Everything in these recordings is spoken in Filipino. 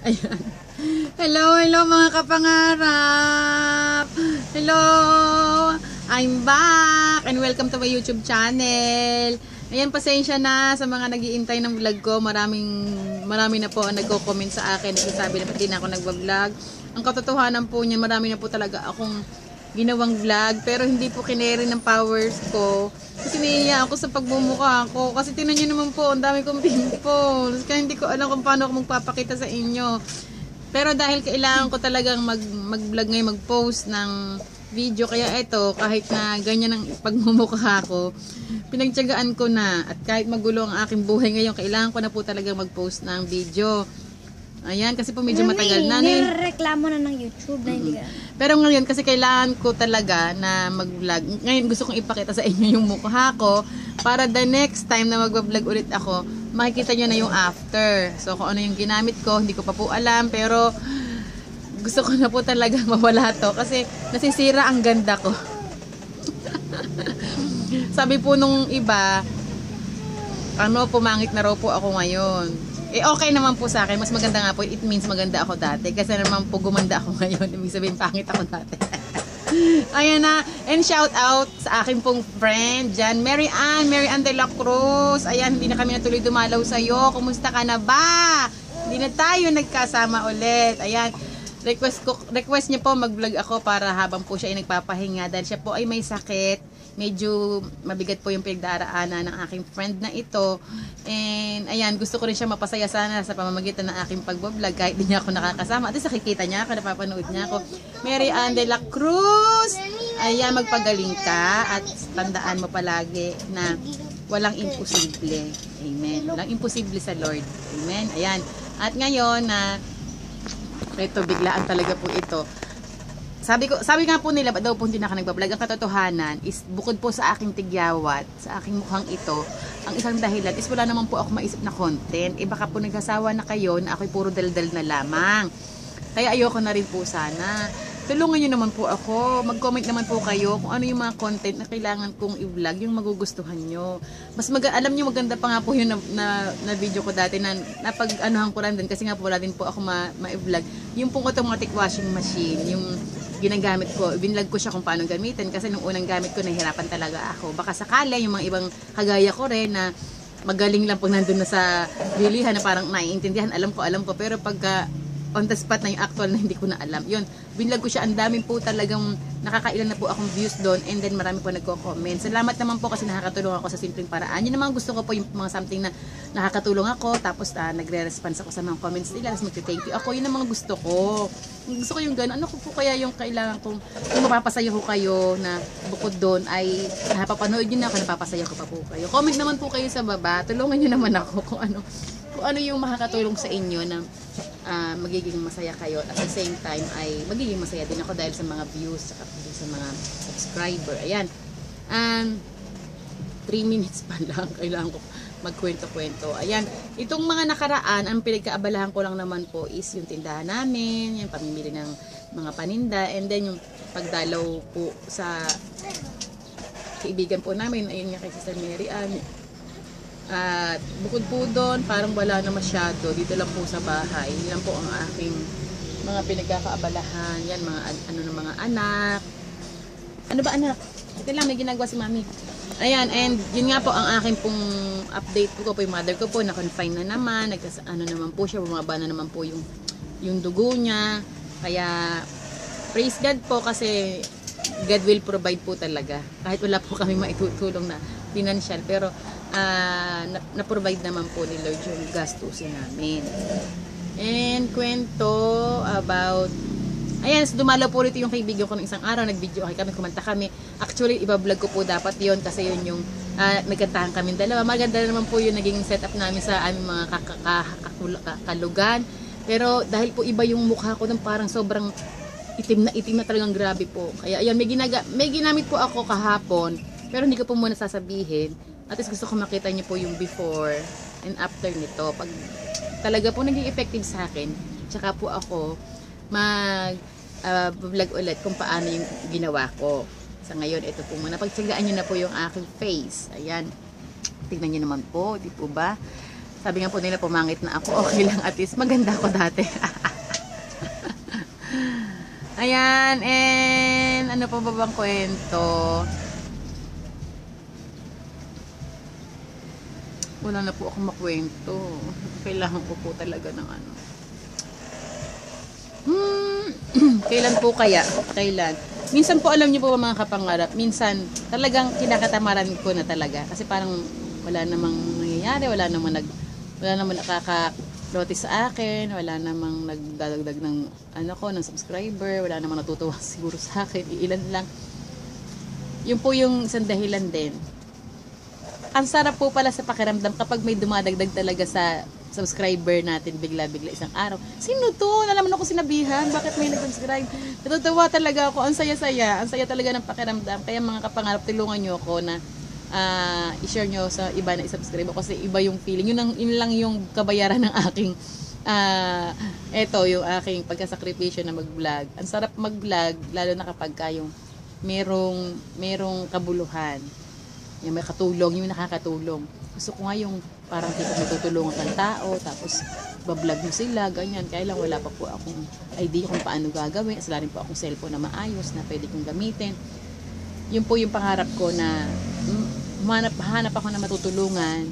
Ayan. Hello, hello mga kapangarap. Hello. I'm back and welcome to my YouTube channel. Ayan, pasensya na sa mga nag-iintay ng vlog ko. Marami na po ang nagko-comment sa akin. Nagsasabi na pati na ako nagba-vlog. Ang katotohanan po niyan, marami na po talaga akong ginawang vlog. Pero hindi po kineri ng powers ko. Kasi naiiyak ako sa pagmumukha ko. Kasi tinan nyo naman po, ang dami kong pimples. Kaya hindi ko alam kung paano ako magpapakita sa inyo. Pero dahil kailangan ko talagang mag-vlog ngayon, mag-post ng video. Kaya ito, kahit na ganyan ang pagmumukha ko, pinagtiyagaan ko na. At kahit magulo ang aking buhay ngayon, kailangan ko na po talagang mag-post ng video. Ayan, kasi po medyo matagal na. Nireklamo na ng YouTube na hindi ka. Pero ngayon, kasi kailangan ko talaga na mag-vlog. Ngayon, gusto kong ipakita sa inyo yung mukha ko para the next time na mag-vlog ulit ako, makikita nyo na yung after. So, kung ano yung ginamit ko, hindi ko pa po alam. Pero, gusto ko na po talaga mawala to. Kasi, nasisira ang ganda ko. Sabi po nung iba, pumangit na raw po ako ngayon. Okay naman po sa akin. Mas maganda nga po. It means maganda ako dati. Kasi naman po gumanda ako ngayon. Ibig sabihin, pangit ako dati. Ayan na. And shout out sa aking pong friend dyan. Mary Ann de la Cruz. Ayan, hindi na kami natuloy dumalaw sa'yo. Kumusta ka na ba? Hindi na tayo nagkasama ulit. Ayan. Request niya po mag-vlog ako para habang po siya ay nagpapahinga. Dahil siya po ay may sakit. Medyo mabigat po yung pinagdaraanan ng aking friend na ito. And ayan, gusto ko rin siya mapasaya sana sa pamamagitan ng aking pagbablog kahit di niya ako nakakasama. At least nakikita niya ako, napapanood niya ako. Mary Ann de la Cruz, ayan, magpagaling ka at tandaan mo palagi na walang imposible. Amen. Walang imposible sa Lord. Amen. Ayan. At ngayon na ito, biglaan talaga po ito. Sabi nga po nila, daw po hindi na ako nagbablog. Ang katotohanan is, bukod po sa aking tigyawat, sa aking mukhang ito, ang isang dahilan is wala naman po ako maisip na content. Baka po nagsasawa na kayo na ako'y puro daldal na lamang. Kaya ayoko na rin po sana. Tulungan nyo naman po ako. Mag-comment naman po kayo kung ano yung mga content na kailangan kong i-vlog, yung magugustuhan nyo. Alam nyo, maganda pa nga po yun na video ko dati na napag-anuhan ko rin din kasi nga po wala din po ako ma-vlog. Yung pong automatic washing machine, yung ginagamit ko, binlog ko siya kung paano gamitin kasi nung unang gamit ko nahihirapan talaga ako. Baka sakali yung mga ibang kagaya ko rin na magaling lang pag nandun na sa bilihan na parang naiintindihan, alam ko, pero pagka on the spot na yung actual na hindi ko na alam. Yun, binlog ko siya, ang dami po talagang nakakailan na po akong views doon and then marami po nagko-comment. Salamat naman po kasi nakakatulong ako sa simpleng paraan. Yun naman gusto ko po yung mga something na nakakatulong ako tapos nagre-response ako sa mga comments nila tapos magte-thank you ako. Yun ang mga gusto ko. Gusto ko yung gano'n. Ano ko po kaya yung kailangan kong mapapasaya ko kayo na bukod doon ay napapanood nyo na ako, napapasaya ko pa po kayo. Comment naman po kayo sa baba. Tulungan nyo naman ako kung ano yung makakatulong sa inyo na magiging masaya kayo at the same time ay magiging masaya din ako dahil sa mga views at sa mga subscriber. Ayan. 3 minutes pa lang. Kailangan ko magkwento-kwento. Ayan. Itong mga nakaraan, ang pinagkaabalahan ko lang naman po is yung tindahan namin, yung pamimili ng mga paninda, and then yung pagdalaw po sa kaibigan po namin. Ayun nga kay Sister Mary Ann. At bukod po doon, parang wala na masyado. Dito lang po sa bahay. Yan po ang aking mga pinagkakaabalahan. Yan, mga anak. Ano ba anak? Ito lang, may ginagawa si mami. Ayan, and yun nga po ang aking pong update po yung mother ko po, na-confine na naman. Naman po siya, bumaba na naman po yung dugo niya. Kaya, praise God po kasi God will provide po talaga. Kahit wala po kami maitutulong na financial. Pero, na-provide naman po ni Lord yung gastusin namin. And kwento about ayan, dumalaw po rito yung kaibigan ko ng isang araw, nag-video kami, kumanta kami. Actually, iba-vlog ko po dapat yon kasi yun yung nagkantahan kami dalawa. Maganda naman po yung naging setup namin sa aming mga kalugan. Pero dahil po iba yung mukha ko nang parang sobrang itim na talagang grabe po. Kaya ayan, may ginamit po ako kahapon, pero hindi ko po muna sasabihin. At least gusto ko makita niyo po yung before and after nito. Pag talaga po naging effective sa akin, tsaka po ako vlog ulit kung paano yung ginawa ko. Sa ngayon, ito po muna. Pagtsagaan nyo na po yung aking face. Ayan. Tignan nyo naman po, di po ba? Sabi nga po nila, pumangit na ako. Okay lang, at least maganda ako dati. Ayan, and ano pa ba bang kwento? Wala na po akong makwento. Kailangan ko po talaga ng ano. Kailan po kaya? Kailan? Minsan po alam niyo po mga kapangarap, minsan talagang kinakatamaran ko na talaga. Kasi parang wala namang nangyayari, wala namang nakaka-notice sa akin, wala namang nagdadagdag ng ano ko, ng subscriber, wala namang natutuwa siguro sa akin, ilan lang. Yun po yung isang dahilan din. Ang sarap po pala sa pakiramdam kapag may dumadagdag talaga sa subscriber natin bigla-bigla isang araw. Sino to? Nalaman ako sinabihan. Bakit may nag-subscribe? Natutuwa talaga ako. Ang saya-saya. Ang saya talaga ng pakiramdam. Kaya mga kapangarap, tulungan nyo ako na i-share nyo sa iba na i-subscribe ako kasi iba yung feeling. Yun lang yung kabayaran ng aking yung aking pagkasakripisyo na mag-vlog. Ang sarap mag-vlog lalo na kapag yung merong kabuluhan. Yung may katulong, yung nakakatulong. Gusto ko nga yung parang tipo may tutulungan kang tao, tapos bablog mo sila, ganyan. Kaya lang wala pa po akong idea kung paano gagawin. Wala rin po akong cellphone na maayos na pwede kong gamitin. Yun po yung pangarap ko na hanap ako na matutulungan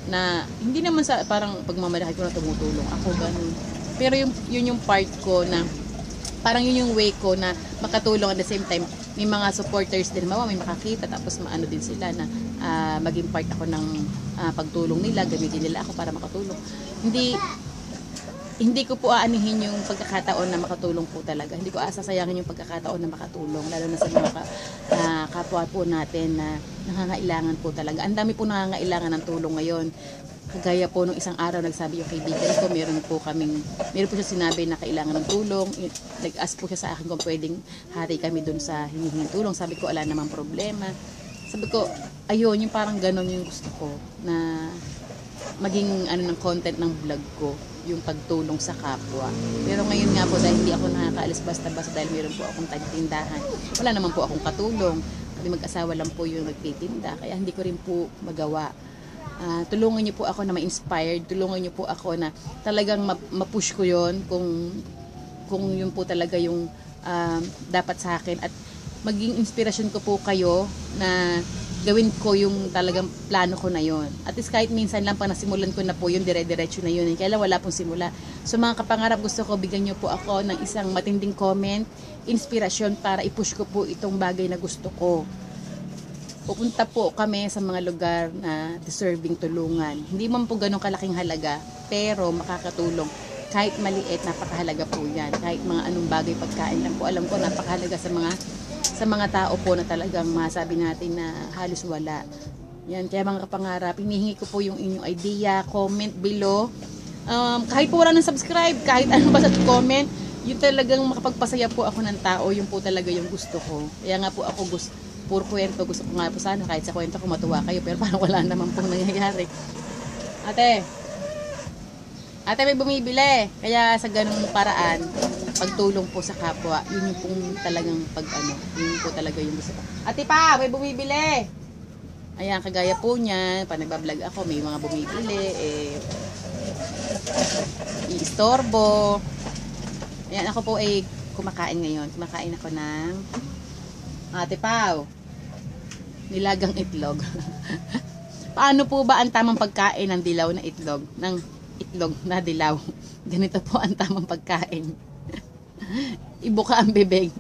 na hindi naman sa parang pagmamalaki ko na tumutulong ako, ganun. Pero yun yung part ko na parang yun yung way ko na makatulong at the same time may mga supporters din, may makakita tapos maano din sila na maging part ako ng pagtulong nila, gamitin nila ako para makatulong. Hindi ko po aanihin yung pagkakataon na makatulong po talaga. Hindi ko asasayangin yung pagkakataon na makatulong, lalo na sa mga kapwa po natin na nangangailangan po talaga. Ang dami po nangangailangan ng tulong ngayon. Kagaya po nung isang araw nagsabi yung kaibigan ko, meron po siya sinabi na kailangan ng tulong. Nag-ask po siya sa akin kung pwedeng hati kami dun sa hinihingi tulong. Sabi ko, wala namang problema. Sabi ko, ayun, yung parang ganon yung gusto ko na maging ng content ng vlog ko, yung pagtulong sa kapwa. Pero ngayon nga po, dahil hindi ako nakakaalis basta-basta dahil meron po akong tagtindahan, wala naman po akong katulong. Kasi mag-asawa lang po yung nagtitinda, kaya hindi ko rin po magawa. Tulungan niyo po ako na ma-inspired, tulungan niyo po ako na talagang ma-push ko yon kung yun po talaga yung dapat sa akin at maging inspirasyon ko po kayo na gawin ko yung talagang plano ko na yon. At least kahit minsan lang pa nasimulan ko na po yun, dire-diretso na yun. Kaya wala pong simula. So mga kapangarap, gusto ko bigyan niyo po ako ng isang matinding comment, inspirasyon para i-push ko po itong bagay na gusto ko. Pupunta po kami sa mga lugar na deserving tulungan. Hindi man po ganun kalaking halaga, pero makakatulong. Kahit maliit, napakahalaga po yan. Kahit mga anong bagay, pagkain lang po, alam ko napakahalaga sa mga tao po na talagang masabi natin na halos wala. Yan, kaya mga kapangarap, hinihingi ko po yung inyong idea, comment below. Kahit po wala ng subscribe, kahit ano ba sa comment, yun talagang makapagpasaya po ako ng tao, yun po talaga yung gusto ko. Kaya nga po ako puro kwento, gusto ko nga po sana kahit sa kwento ko matuwa kayo, pero parang wala naman pong nangyayari. Ate may bumibili, kaya sa ganung paraan pagtulong po sa kapwa, yun yung pong talagang yun po talaga yung gusto ko. Ate pa, may bumibili. Ayan, kagaya po niyan, pag nagbablog ako, may mga bumibili, i-istorbo. Ayan, ako po ay kumakain ngayon. Kumakain ako ng Ate Pao, nilagang itlog. Paano po ba ang tamang pagkain ng dilaw na itlog? Ng itlog na dilaw. Ganito po ang tamang pagkain. Ibuka ang bibig.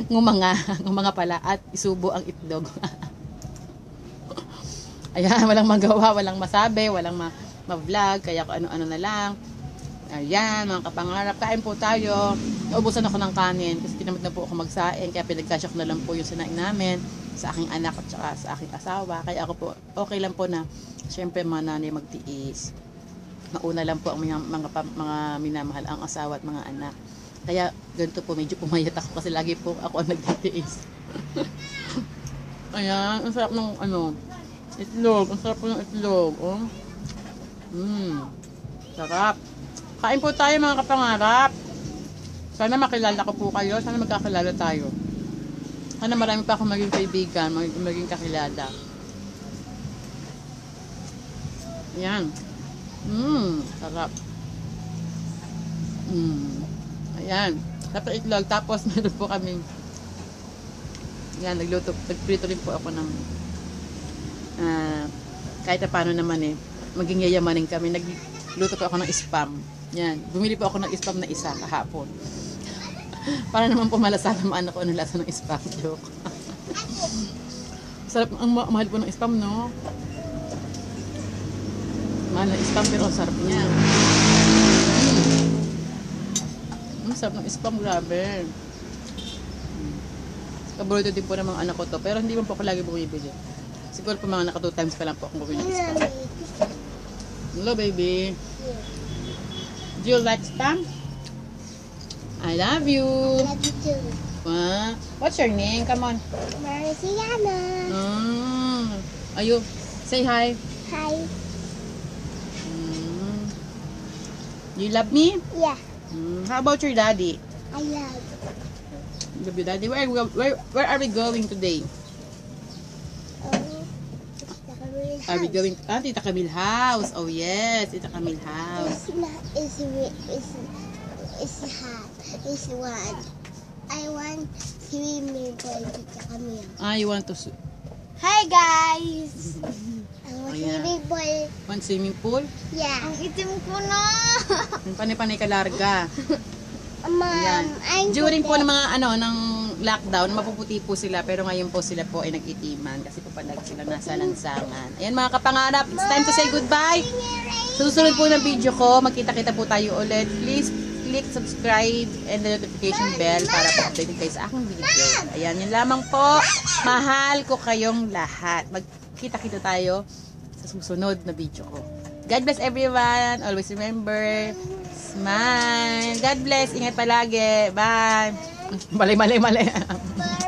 Ngumanga pala at isubo ang itlog. Ayan, walang magawa, walang masabi, walang ma-vlog, kaya kung ano-ano na lang. Ayan, mga kapangarap, kain po tayo. Naubusan ako ng kanin kasi tinamad na po ako magsain, kaya pinagkasya ko na lang po yung sinain namin sa aking anak at saka sa aking asawa. Kaya ako po, okay lang po na syempre mga nanay magtiis. Mauna lang po ang mga minamahal ang asawa at mga anak. Kaya ganito po, medyo pumayat ako kasi lagi po ako ang nagtitiis. Ayan, ang sarap ng itlog. Ang sarap po ng itlog. Oh. Sarap. Kain po tayo mga kapangarap. Sana makilala ko po kayo. Sana magkakilala tayo. Sana marami pa akong maging kaibigan, maging kakilala. Yan. Sarap. Ayan. Tapos itlog. Tapos meron po kami. Yan, nagprito rin po ako ng kahit na paano naman maging yayamanin kami. Nagluto po ako ng spam. Yan. Bumili po ako ng spam na isa kahapon. Para naman po malasahan ano ko ano lasa ng spam. Joke. Sarap. Ang mahal po ng spam, no? Mahal ng spam pero sarap niya. Sarap ng spam. Grabe. Paborito din po ng mga anak ko to. Pero hindi man po ako lagi bumibili. Siguro po mga naka 2 times pa lang po akong bumili ng spam. Hello, baby. Do you like spam? I love you. Love you too. What's your name? Come on. Marciana. You say hi. Hi. You love me? Yeah. How about your daddy? I love. Love you, daddy. Where are we going today? Are we going to Tita Camille house? Oh yes, Tita Camille house. It's hot. It's one. I want swimming pool to Camille. You want to Hi guys. I want Ayan. swimming pool. want swimming pool? Yeah. Ang itim ko na. Panay-panay ka larga. Ayan. I'm During po ng mga ng lockdown, mapuputi po sila pero ngayon po sila po ay nag-itiman kasi po palag sila nasa lansangan. Ayan mga kapangarap, it's time to say goodbye. Sa susunod po ng video ko, magkita-kita po tayo ulit. Please click subscribe and the notification bell para po updated kayo sa aking video. Ayan, yun lamang po. Mahal ko kayong lahat. Magkita-kita tayo sa susunod na video ko. God bless everyone. Always remember, smile. God bless. Ingat palagi. Bye. Mali. Bye.